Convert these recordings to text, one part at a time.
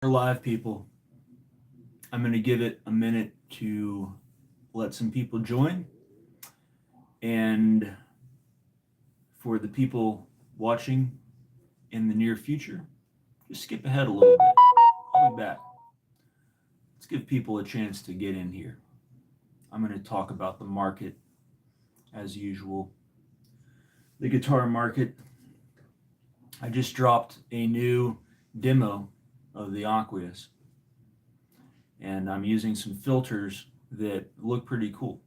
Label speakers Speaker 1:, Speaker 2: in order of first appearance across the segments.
Speaker 1: Live, people. I'm going to give it a minute to let some people join. And for the people watching in the near future, just skip ahead a little bit. I'll be back. Let's give people a chance to get in here. I'm going to talk about the market as usual. The guitar market. I just dropped a new demo of the Aqueous, and I'm using some filters that look pretty cool.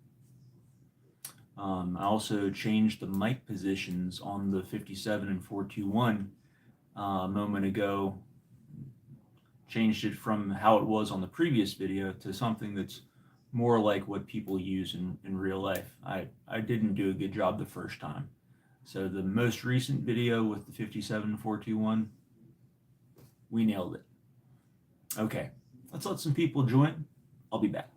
Speaker 1: I also changed the mic positions on the 57 and 421 a moment ago. Changed it from how it was on the previous video to something that's more like what people use in real life. I didn't do a good job the first time. So the most recent video with the 57 and 421, we nailed it. Okay, let's let some people join. I'll be back.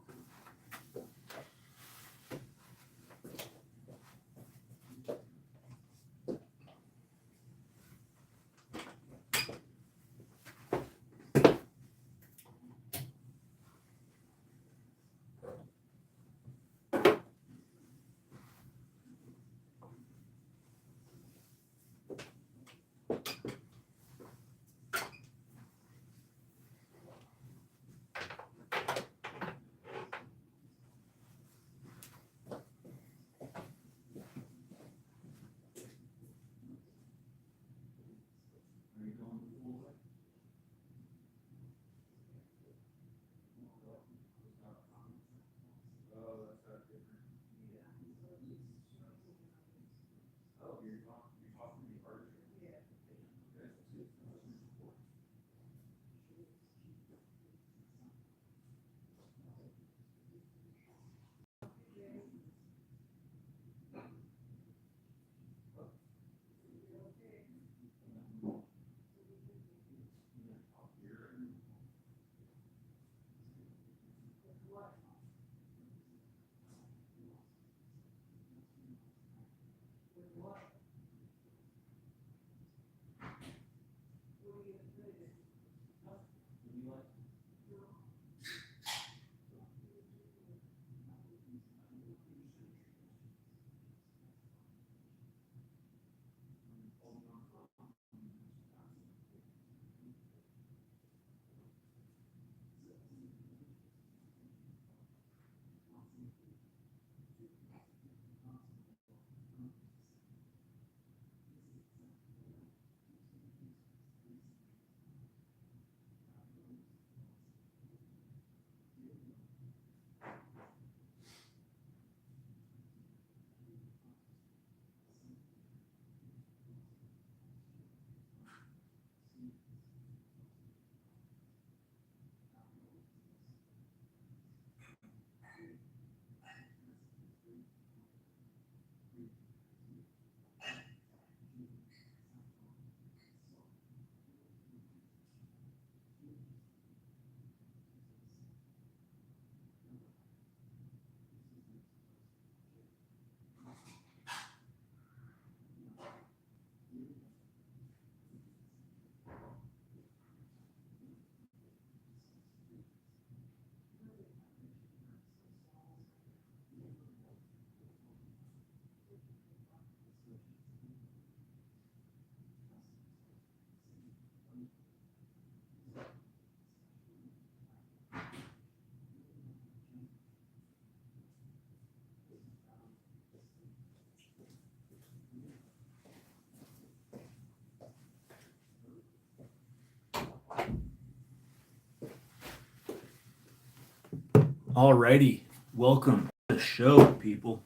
Speaker 1: Alrighty, welcome to the show, people.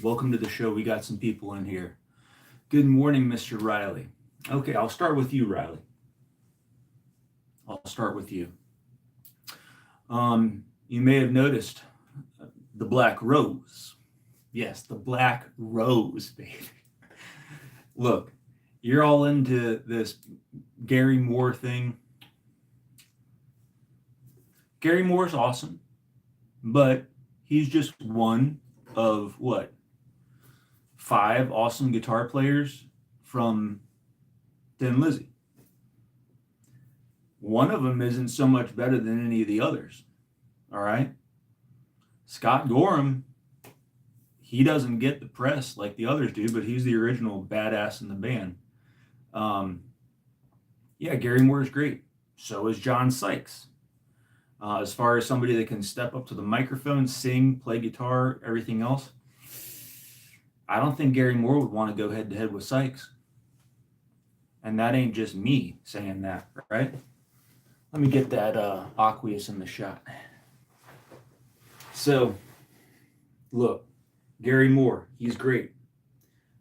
Speaker 1: Welcome to the show. We got some people in here. Good morning, Mr. Riley. Okay, I'll start with you, Riley. I'll start with you. You may have noticed the black rose. Yes, the black rose, baby. Look, you're all into this Gary Moore thing. Gary Moore's awesome, but he's just one of what? 5 awesome guitar players from Thin Lizzy. One of them isn't so much better than any of the others. All right. Scott Gorham, he doesn't get the press like the others do, but he's the original badass in the band. Yeah, Gary Moore is great. So is John Sykes. As far as somebody that can step up to the microphone, sing, play guitar, everything else, I don't think Gary Moore would want to go head to head with Sykes. And that ain't just me saying that, right? Let me get that aqueous in the shot. So, look, Gary Moore, he's great.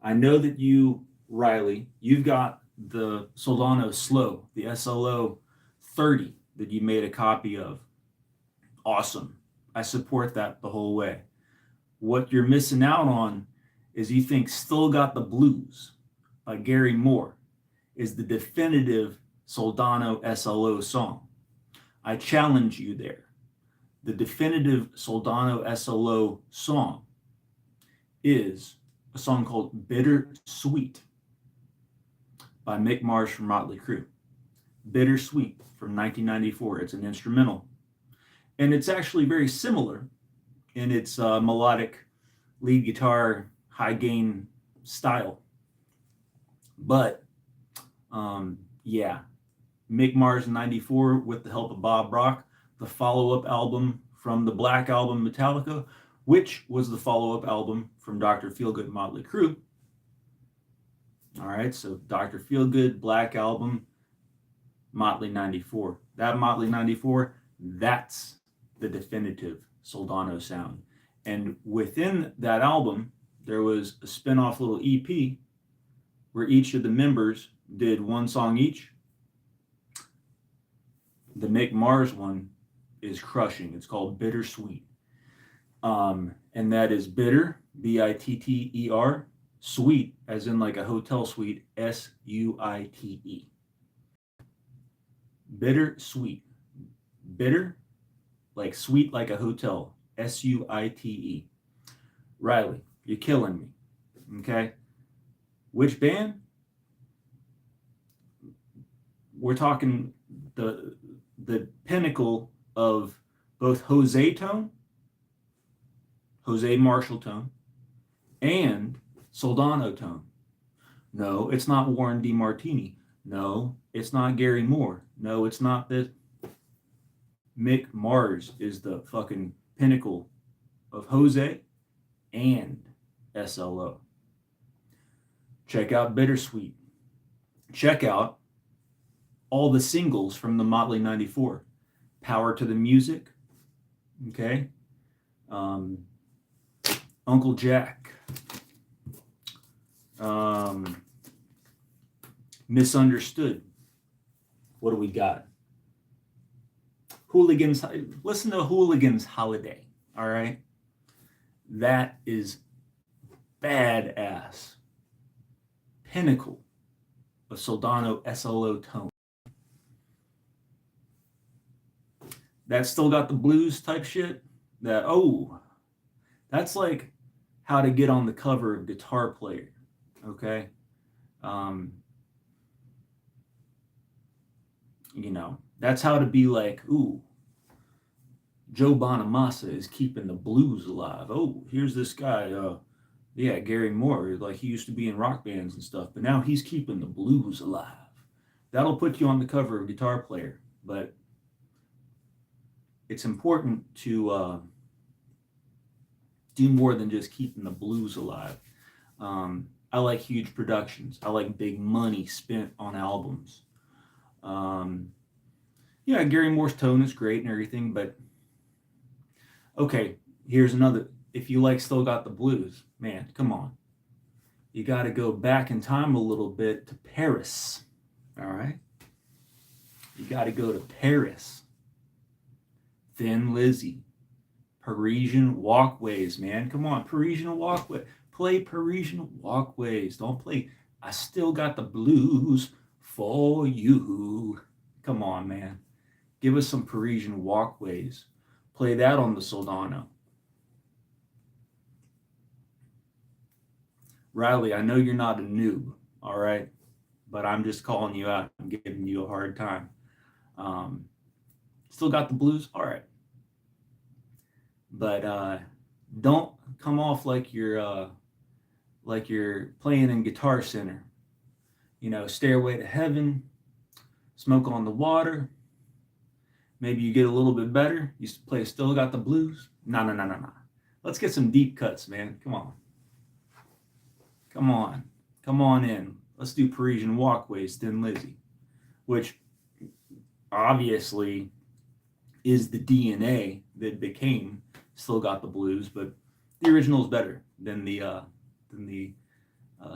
Speaker 1: I know that you, Riley, you've got the Soldano Slow, the SLO 30 that you made a copy of. Awesome. I support that the whole way. What you're missing out on is you think Still Got the Blues by Gary Moore is the definitive Soldano SLO song. I challenge you there. The definitive Soldano SLO song is a song called Bitter Sweet by Mick Mars from Motley Crue. Bitter Sweet from 1994. It's an instrumental. And it's actually very similar in its melodic lead guitar, high gain style. But yeah, Mick Mars in 94 with the help of Bob Rock, the follow-up album from the Black Album Metallica, which was the follow-up album from Dr. Feelgood Motley Crue. All right, so Dr. Feelgood, Black Album, Motley 94. That Motley 94, that's the definitive Soldano sound. And within that album, there was a spin-off little EP where each of the members did one song each. The Mick Mars one is crushing. It's called Bittersweet. And that is bitter, B-I-T-T-E-R, sweet, as in like a hotel suite, S-U-I-T-E. Bitter sweet. Bitter, like sweet like a hotel, S-U-I-T-E. Riley, you're killing me. Okay? Which band? We're talking the pinnacle of both Jose tone, Jose Marshall tone, and Soldano tone. No, it's not Warren DeMartini. No, it's not Gary Moore. No, it's not this. Mick Mars is the fucking pinnacle of Jose and SLO. Check out Bittersweet. Check out all the singles from the Motley 94. Power to the Music. Okay. Uncle Jack. Misunderstood. What do we got? Hooligans. Listen to Hooligans Holiday. All right. That is badass. Pinnacle of Soldano SLO tone. That Still Got the Blues type shit. That's like how to get on the cover of Guitar Player. Okay. That's how to be like, ooh, Joe Bonamassa is keeping the blues alive. Oh, here's this guy, Gary Moore, like he used to be in rock bands and stuff, but now he's keeping the blues alive. That'll put you on the cover of Guitar Player, but it's important to do more than just keeping the blues alive. I like huge productions. I like big money spent on albums. Gary Moore's tone is great and everything, but okay, here's another. If you like Still Got the Blues, man, come on. You got to go back in time a little bit to Paris, all right? You got to go to Paris. Thin Lizzy. Parisian Walkways, man. Come on, Parisian Walkway. Play Parisian Walkways. Don't play I Still Got the Blues for You. Come on, man. Give us some Parisian Walkways. Play that on the Soldano. Riley, I know you're not a noob, all right? But I'm just calling you out and giving you a hard time. Still got the blues? All right. But don't come off like you're playing in Guitar Center. You know, Stairway to Heaven, Smoke on the Water. Maybe you get a little bit better. You play Still Got the Blues. No. Let's get some deep cuts, man. Come on. Come on in. Let's do Parisian Walkways, Thin Lizzy, which obviously is the DNA that became Still Got the Blues, but the original is better than the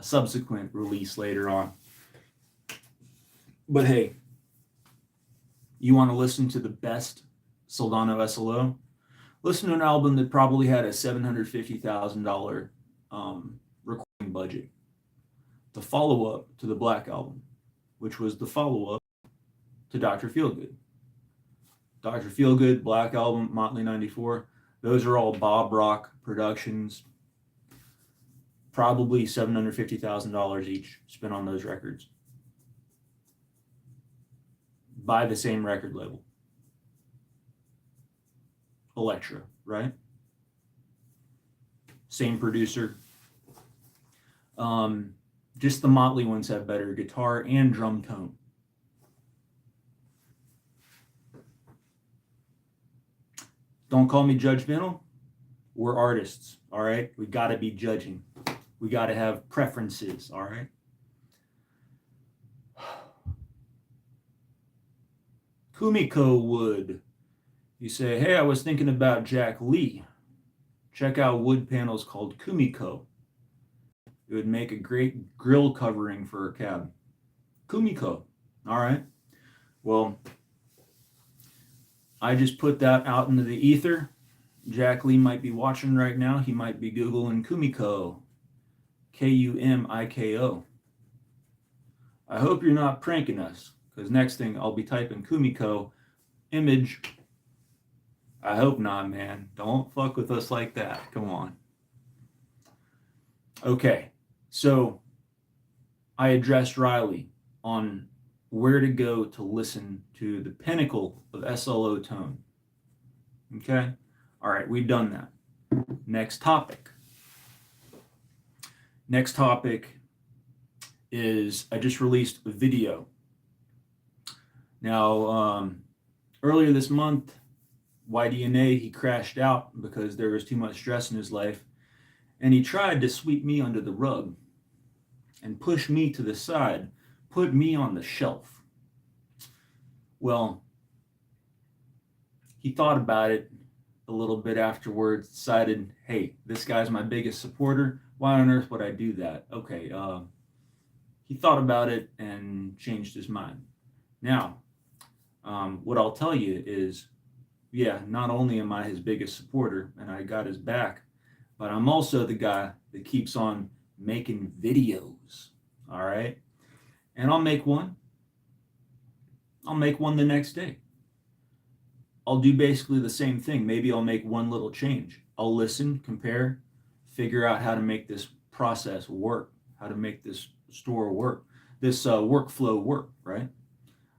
Speaker 1: subsequent release later on. But hey, you want to listen to the best Soldano SLO? Listen to an album that probably had a $750,000 recording budget. The follow-up to the Black Album, which was the follow-up to Dr. Feelgood. Dr. Feelgood, Black Album, Motley 94, those are all Bob Rock productions. Probably $750,000 each spent on those records by the same record label. Elektra, right? Same producer. Just the Motley ones have better guitar and drum tone. Don't call me judgmental. We're artists, all right? We got to be judging. We got to have preferences, all right? Kumiko Wood. You say, hey, I was thinking about Jack Lee. Check out wood panels called Kumiko. It would make a great grill covering for a cab. Kumiko. All right. Well, I just put that out into the ether. Jack Lee might be watching right now. He might be Googling Kumiko. Kumiko. I hope you're not pranking us, because next thing I'll be typing Kumiko image. I hope not, man. Don't fuck with us like that. Come on. Okay, so I addressed Riley on where to go to listen to the pinnacle of SLO tone. Okay? All right, we've done that. Next topic. Next topic is I just released a video. Now, earlier this month, YDNA, he crashed out because there was too much stress in his life, and he tried to sweep me under the rug and push me to the side, put me on the shelf. Well, he thought about it a little bit afterwards, decided, hey, this guy's my biggest supporter. Why on earth would I do that? Okay, he thought about it and changed his mind. Now, what I'll tell you is, yeah, not only am I his biggest supporter and I got his back, but I'm also the guy that keeps on making videos, all right? And I'll make one the next day. I'll do basically the same thing. Maybe I'll make one little change. I'll listen, compare, figure out how to make this process work, how to make this store work, this workflow work, right?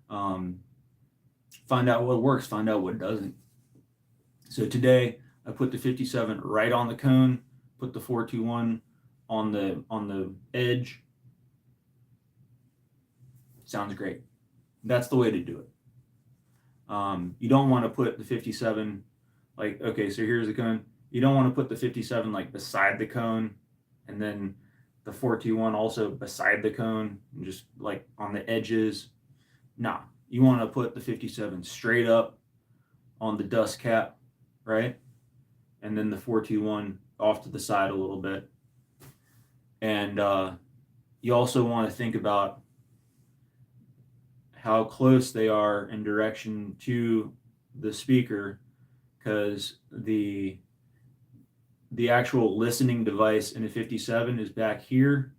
Speaker 1: Find out what works, find out what doesn't. So today I put the 57 right on the cone, put the 421 on the edge. Sounds great. That's the way to do it. You don't want to put the 57 like, okay, so here's the cone. You don't want to put the 57 like beside the cone and then the 421 also beside the cone and just like on the edges. Nah, you want to put the 57 straight up on the dust cap, right? And then the 421 off to the side a little bit. And you also want to think about how close they are in direction to the speaker, because the actual listening device in a 57 is back here.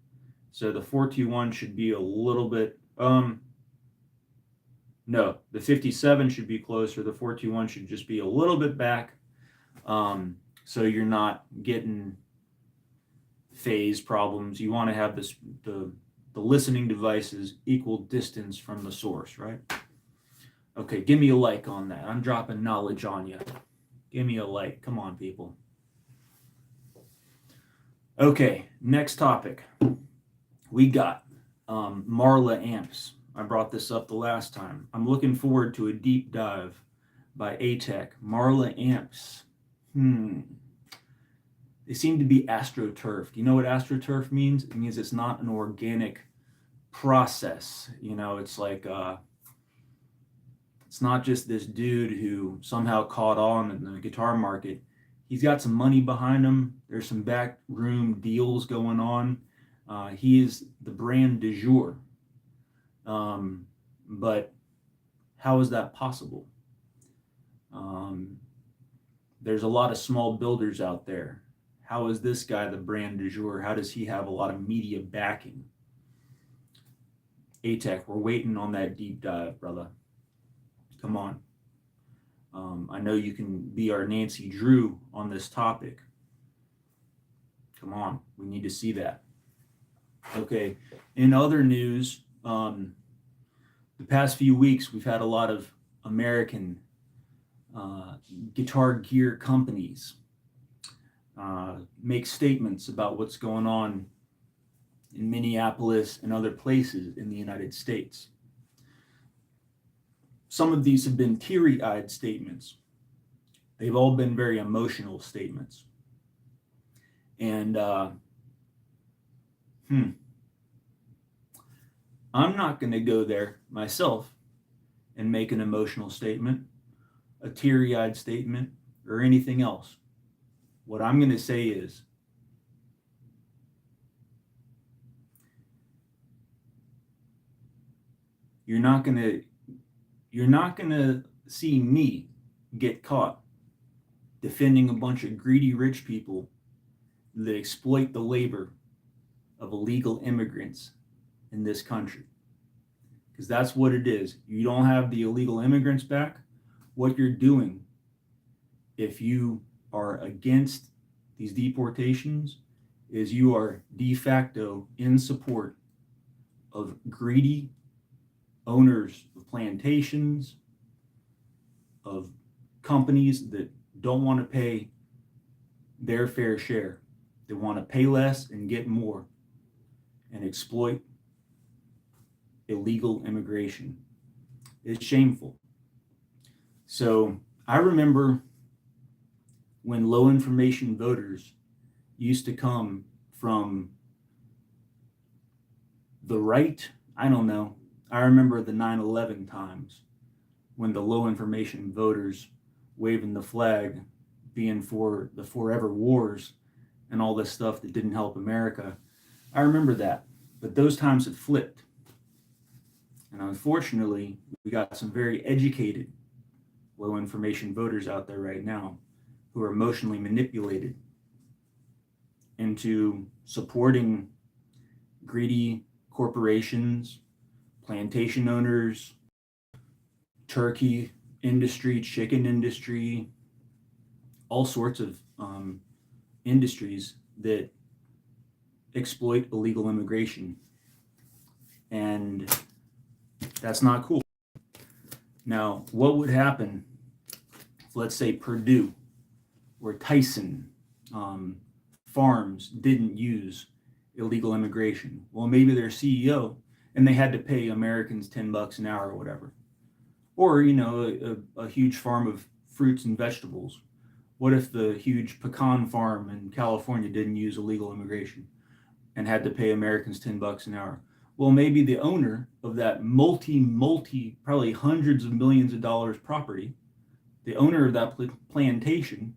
Speaker 1: So the 421 should be a little bit, no, the 57 should be closer. The 421 should just be a little bit back. So you're not getting phase problems. You want to have this, the listening devices equal distance from the source, right? Okay, give me a like on that. I'm dropping knowledge on you. Give me a like. Come on, people. Okay, next topic. We got Marla amps. I brought this up the last time. I'm looking forward to a deep dive by ATEC. Marla amps. They seem to be astroturfed. You know what astroturf means? It means it's not an organic process. You know, it's like it's not just this dude who somehow caught on in the guitar market. He's got some money behind him. There's some backroom deals going on. He is the brand du jour. But how is that possible? There's a lot of small builders out there. How is this guy the brand du jour? How does he have a lot of media backing? ATEC, we're waiting on that deep dive, brother. Come on. I know you can be our Nancy Drew on this topic. Come on, we need to see that. Okay, in other news, the past few weeks we've had a lot of American guitar gear companies make statements about what's going on in Minneapolis and other places in the United States. Some of these have been teary-eyed statements. They've all been very emotional statements. And I'm not going to go there myself and make an emotional statement, a teary-eyed statement, or anything else. What I'm going to say is, you're not going to see me get caught defending a bunch of greedy rich people that exploit the labor of illegal immigrants in this country. Because that's what it is. You don't have the illegal immigrants back. What you're doing, if you are against these deportations, is you are de facto in support of greedy owners of plantations, of companies that don't want to pay their fair share. They want to pay less and get more and exploit illegal immigration. It's shameful. So I remember when low information voters used to come from the right. I don't know. I remember the 9/11 times when the low information voters waving the flag being for the forever wars and all this stuff that didn't help America. I remember that, but those times have flipped. And unfortunately, we got some very educated low information voters out there right now who are emotionally manipulated into supporting greedy corporations, plantation owners, turkey industry, chicken industry, all sorts of industries that exploit illegal immigration. And that's not cool. Now, what would happen if, let's say, Purdue or Tyson farms didn't use illegal immigration? Well, maybe their CEO, and they had to pay Americans $10 an hour or whatever. Or, you know, a huge farm of fruits and vegetables. What if the huge pecan farm in California didn't use illegal immigration and had to pay Americans $10 an hour? Well, maybe the owner of that probably hundreds of millions of dollars property, the owner of that plantation,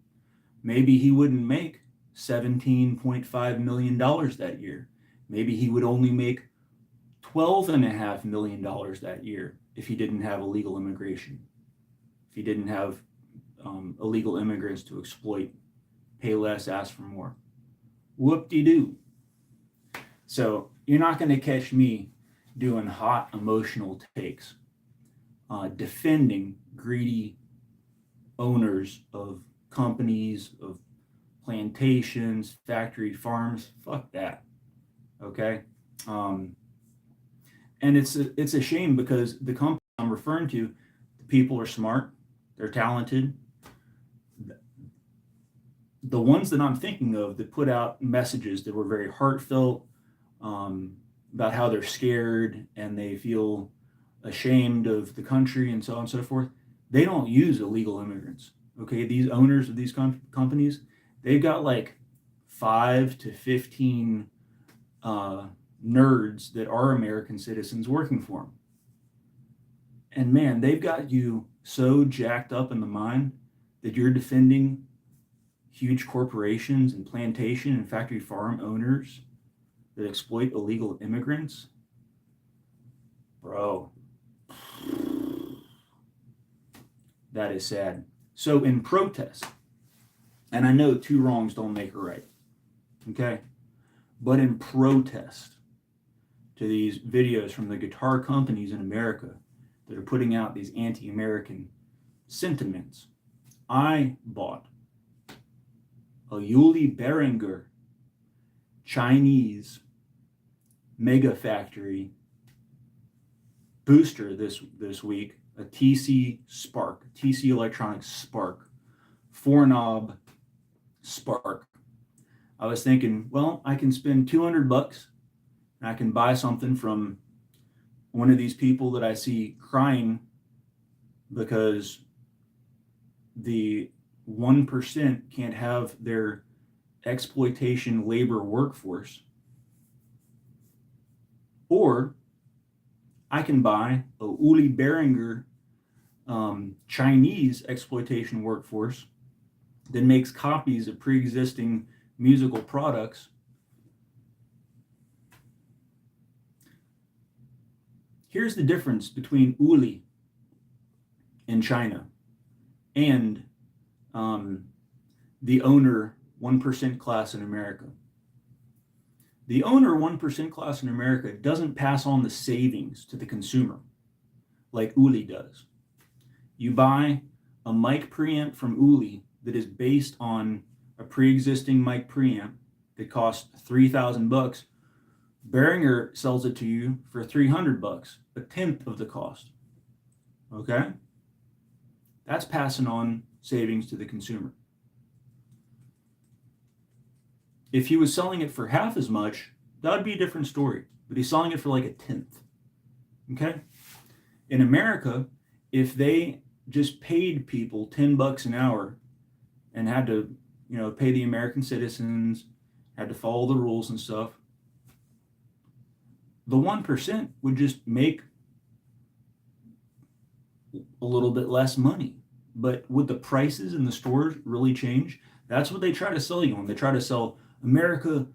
Speaker 1: maybe he wouldn't make $17.5 million that year. Maybe he would only make $12.5 million that year if he didn't have illegal immigration, if he didn't have illegal immigrants to exploit, pay less, ask for more. Whoop-de-doo. So you're not going to catch me doing hot emotional takes, defending greedy owners of companies, of plantations, factory farms. Fuck that. Okay. And it's a shame because the company I'm referring to, the people are smart, they're talented. The ones that I'm thinking of that put out messages that were very heartfelt, about how they're scared and they feel ashamed of the country and so on and so forth, they don't use illegal immigrants. Okay, these owners of these companies, they've got like 5 to 15 nerds that are American citizens working for them. And man, they've got you so jacked up in the mind that you're defending huge corporations and plantation and factory farm owners that exploit illegal immigrants. Bro, that is sad. So in protest, and I know 2 wrongs don't make a right, okay? But in protest to these videos from the guitar companies in America that are putting out these anti-American sentiments, I bought a Yuli Behringer Chinese mega factory booster this week, a TC Spark, TC Electronics Spark, 4-knob Spark. I was thinking, well, I can spend $200 and I can buy something from one of these people that I see crying because the 1% can't have their exploitation labor workforce. Or I can buy a Uli Behringer Chinese exploitation workforce that makes copies of pre-existing musical products. Here's the difference between Uli in China and the owner 1% class in America. The owner 1% class in America doesn't pass on the savings to the consumer like Uli does. You buy a mic preamp from Uli that is based on a pre-existing mic preamp that costs $3,000. Behringer sells it to you for $300, a tenth of the cost. Okay? That's passing on savings to the consumer. If he was selling it for half as much, that would be a different story. But he's selling it for like a tenth. Okay? In America, if they just paid people $10 an hour and had to, pay the American citizens, had to follow the rules and stuff, the 1% would just make a little bit less money. But would the prices in the stores really change? That's what they try to sell you on. They try to sell America,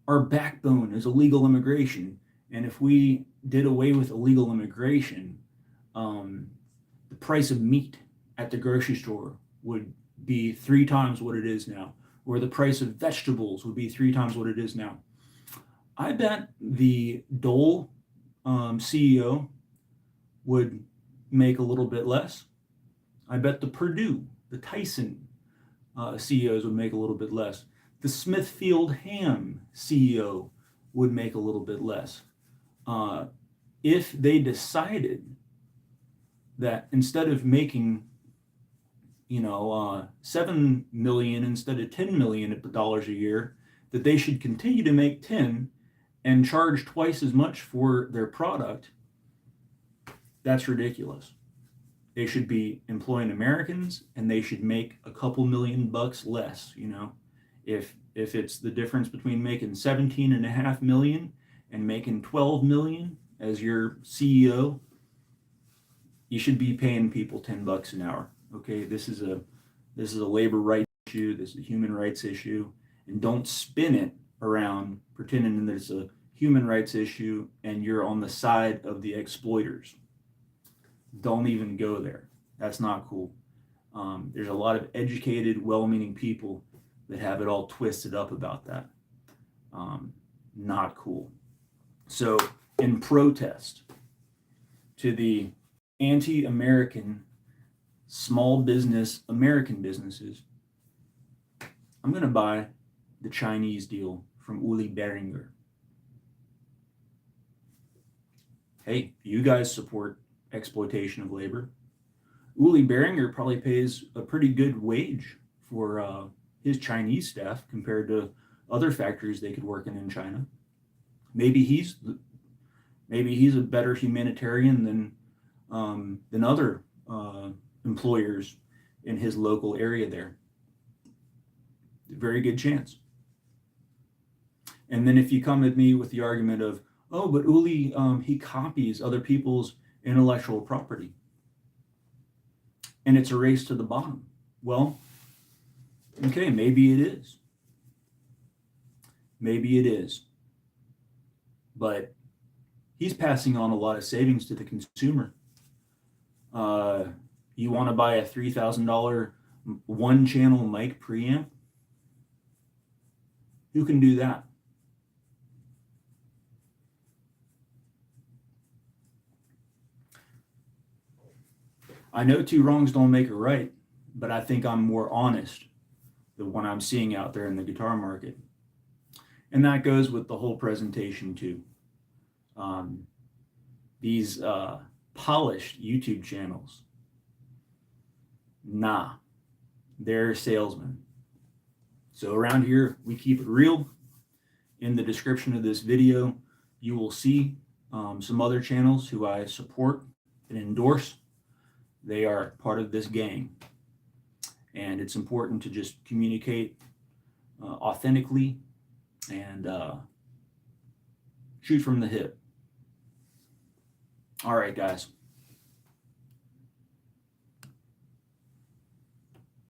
Speaker 1: our backbone is illegal immigration. And if we did away with illegal immigration, the price of meat at the grocery store would be 3 times what it is now, or the price of vegetables would be 3 times what it is now. I bet the Dole CEO would make a little bit less. I bet the Purdue, the Tyson CEOs would make a little bit less. The Smithfield Ham CEO would make a little bit less. If they decided that instead of making, 7 million instead of 10 million dollars a year, that they should continue to make 10 and charge twice as much for their product, that's ridiculous. They should be employing Americans and they should make a couple $1,000,000 less, If it's the difference between making 17.5 million and making 12 million as your CEO, you should be paying people $10 an hour. Okay, this is a labor rights issue. This is a human rights issue, and don't spin it around pretending that it's a human rights issue and you're on the side of the exploiters. Don't even go there. That's not cool. There's a lot of educated, well-meaning people that have it all twisted up about that. Not cool. So in protest to the anti-American small business American businesses, I'm going to buy the Chinese deal from Uli Behringer. Hey, you guys support exploitation of labor. Uli Behringer probably pays a pretty good wage for his Chinese staff compared to other factories they could work in China. Maybe he's a better humanitarian than other employers in his local area there. Very good chance. And then if you come at me with the argument of, oh, but Uli, he copies other people's intellectual property, and it's a race to the bottom. Well, okay, maybe it is. Maybe it is. But he's passing on a lot of savings to the consumer. You want to buy a $3,000 one-channel mic preamp? Who can do that? I know two wrongs don't make a right, but I think I'm more honest than what I'm seeing out there in the guitar market. And that goes with the whole presentation too. These polished YouTube channels, nah, they're salesmen. So around here, we keep it real. In the description of this video, you will see some other channels who I support and endorse. They are part of this gang. And it's important to just communicate authentically and shoot from the hip. All right, guys.